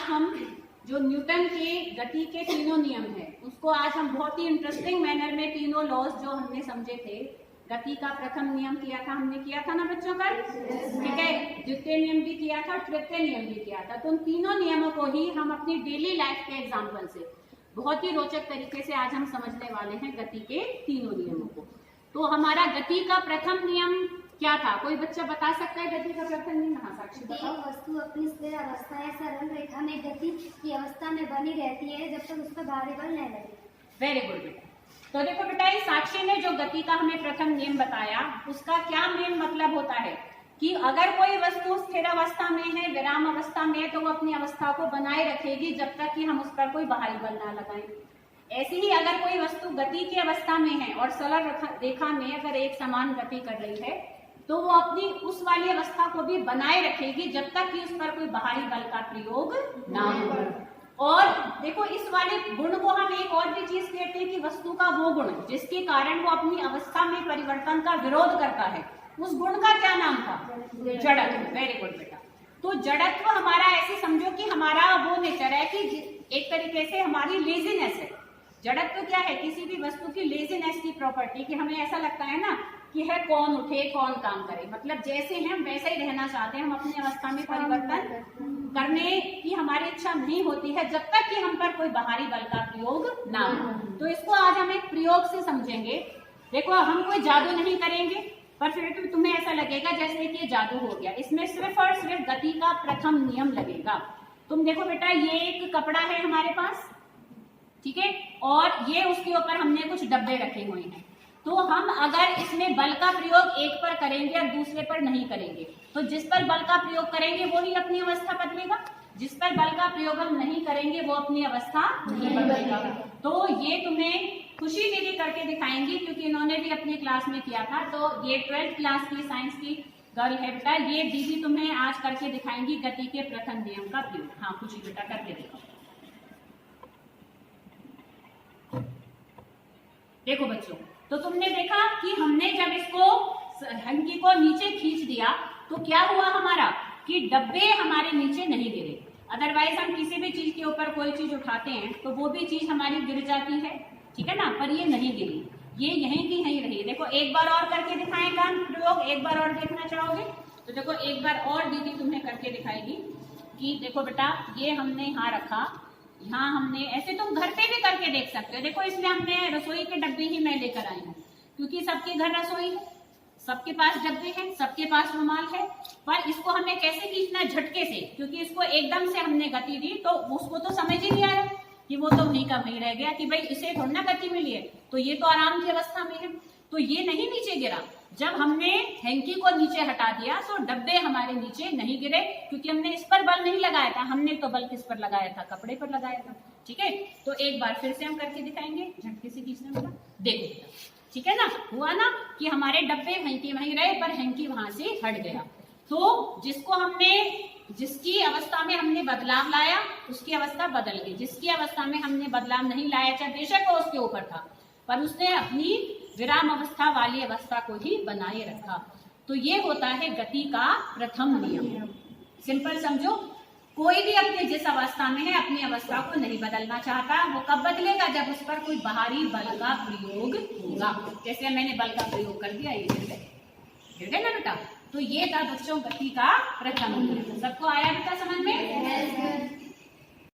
हम जो न्यूटन के गति के तीनों नियम है उसको आज हम बहुत ही इंटरेस्टिंग मैनर में तीनों लॉज जो हमने समझे थे। गति का प्रथम नियम किया था, हमने किया था ना बच्चों कल, ठीक है। द्वितीय नियम भी किया था, तृतीय नियम भी किया था। तो उन तीनों नियमों को ही हम अपनी डेली लाइफ के एग्जाम्पल से बहुत ही रोचक तरीके से आज हम समझने वाले हैं गति के तीनों नियमों को। तो हमारा गति का प्रथम नियम क्या था? कोई बच्चा बता सकता है गति का प्रथम नियम? हाँ साक्षी बताओ। एक वस्तु अपनी स्थिर अवस्था या सरल रेखा में गति की अवस्था में बनी रहती है जब तक उस पर भारी बल न लगे। वेरी गुड बेटा। तो देखो बेटा, इस साक्षी ने जो गति का हमें प्रथम नियम बताया उसका क्या मेन मतलब होता है कि अगर कोई वस्तु स्थिर अवस्था में है, विराम अवस्था में है, तो वो अपनी अवस्था को बनाए रखेगी जब तक कि हम उस पर कोई बाहरी बल ना लगाएं। ऐसे ही अगर कोई वस्तु गति की अवस्था में है और सरल रेखा में अगर एक समान गति कर रही है तो वो अपनी उस वाली अवस्था को भी बनाए रखेगी जब तक कि उस पर कोई बाहरी बल का प्रयोग ना हो। और देखो, इस वाले गुण को हम एक और भी चीज कहते हैं कि वस्तु का वो गुण जिसके कारण वो अपनी अवस्था में परिवर्तन का विरोध करता है, उस गुण का क्या नाम था? जड़त्व। वेरी गुड बेटा। तो जड़त्व हमारा ऐसे समझो कि हमारा वो नेचर है कि एक तरीके से हमारी लेजीनेस है। जड़त्व क्या है? किसी भी वस्तु की लेजीनेस की प्रॉपर्टी, कि हमें ऐसा लगता है ना कि है कौन उठे कौन काम करे, मतलब जैसे हैं हम वैसे ही रहना चाहते हैं, हम अपनी अवस्था में परिवर्तन करने की हमारी इच्छा नहीं होती है जब तक कि हम पर कोई बाहरी बल का प्रयोग ना हो। तो इसको आज हम एक प्रयोग से समझेंगे। देखो, हम कोई जादू नहीं करेंगे पर फिर तो तुम्हें ऐसा लगेगा जैसे कि ये जादू हो गया। इसमें सिर्फ और सिर्फ गति का प्रथम नियम लगेगा। तुम देखो बेटा, ये एक कपड़ा है हमारे पास, ठीक है, और ये उसके ऊपर हमने कुछ डब्बे रखे हुए हैं। तो हम अगर इसमें बल का प्रयोग एक पर करेंगे और दूसरे पर नहीं करेंगे तो जिस पर बल का प्रयोग करेंगे वो ही अपनी अवस्था बदलेगा, जिस पर बल का प्रयोग हम नहीं करेंगे वो अपनी अवस्था नहीं बदलेगा। तो ये तुम्हें खुशी दीदी करके दिखाएंगी क्योंकि इन्होंने भी अपनी क्लास में किया था। तो ये 12th क्लास की साइंस की गर्ल है बेटा, ये दीदी तुम्हें आज करके दिखाएंगी गति के प्रथम नियम का प्रयोग। हाँ खुशी बेटा, करके दिखाओ। देखो बच्चों, तो तुमने देखा कि हमने जब इसको हंकी को नीचे खींच दिया तो क्या हुआ हमारा कि डब्बे हमारे नीचे नहीं गिरे। अदरवाइज हम किसी भी चीज के ऊपर कोई चीज उठाते हैं तो वो भी चीज हमारी गिर जाती है, ठीक है ना, पर ये नहीं गिरी, ये यहीं की यहीं रही। देखो एक बार और करके दिखाएगा प्रयोग, एक बार और देखना चाहोगे तो देखो एक बार और दीदी तुम्हें करके दिखाएगी कि देखो बेटा, ये हमने यहाँ रखा, यहाँ हमने ऐसे तुम घर पे भी करके देख सकते हो। देखो इसमें हमने रसोई के डब्बे ही मैं लेकर आई हूँ क्योंकि सबके घर रसोई है, सबके पास डब्बे हैं, सबके पास रुमाल है। पर इसको हमें कैसे खींचना है? झटके से, क्योंकि इसको एकदम से हमने गति दी तो उसको तो समझ ही नहीं आया कि वो तो वहीं का वहीं रह गया कि भाई इसे थोड़ा ना गति मिली है, तो ये तो आराम की अवस्था में है, तो ये नहीं नीचे गिरा। जब हमने हैंकी को नीचे हटा दिया तो डब्बे हमारे नीचे नहीं गिरे क्योंकि हमने इस पर बल नहीं लगाया था। हमने तो बल किस पर लगाया था? कपड़े पर लगाया था, ठीक है। तो एक बार फिर से हम करके दिखाएंगे, झटके से खींचने वाला। देखो, ठीक है ना, हुआ ना कि हमारे डब्बे वहीं के वहीं रहे पर हैंकी वहां से हट गया। तो जिसको हमने, जिसकी अवस्था में हमने बदलाव लाया उसकी अवस्था बदल गई, जिसकी अवस्था में हमने बदलाव नहीं लाया, चाहे बेशक वो उसके ऊपर था, पर उसने अपनी विराम अवस्था वाली अवस्था को ही बनाए रखा। तो ये होता है गति का प्रथम नियम। सिंपल समझो, कोई भी अपने जिस अवस्था में है अपनी अवस्था को नहीं बदलना चाहता। वो कब बदलेगा? जब उस पर कोई बाहरी बल का प्रयोग होगा। जैसे मैंने बल का प्रयोग कर दिया, ये गिर गए ना बेटा। तो ये था बच्चों गति का प्रथम नियम। सबको आया बेटा समझ में?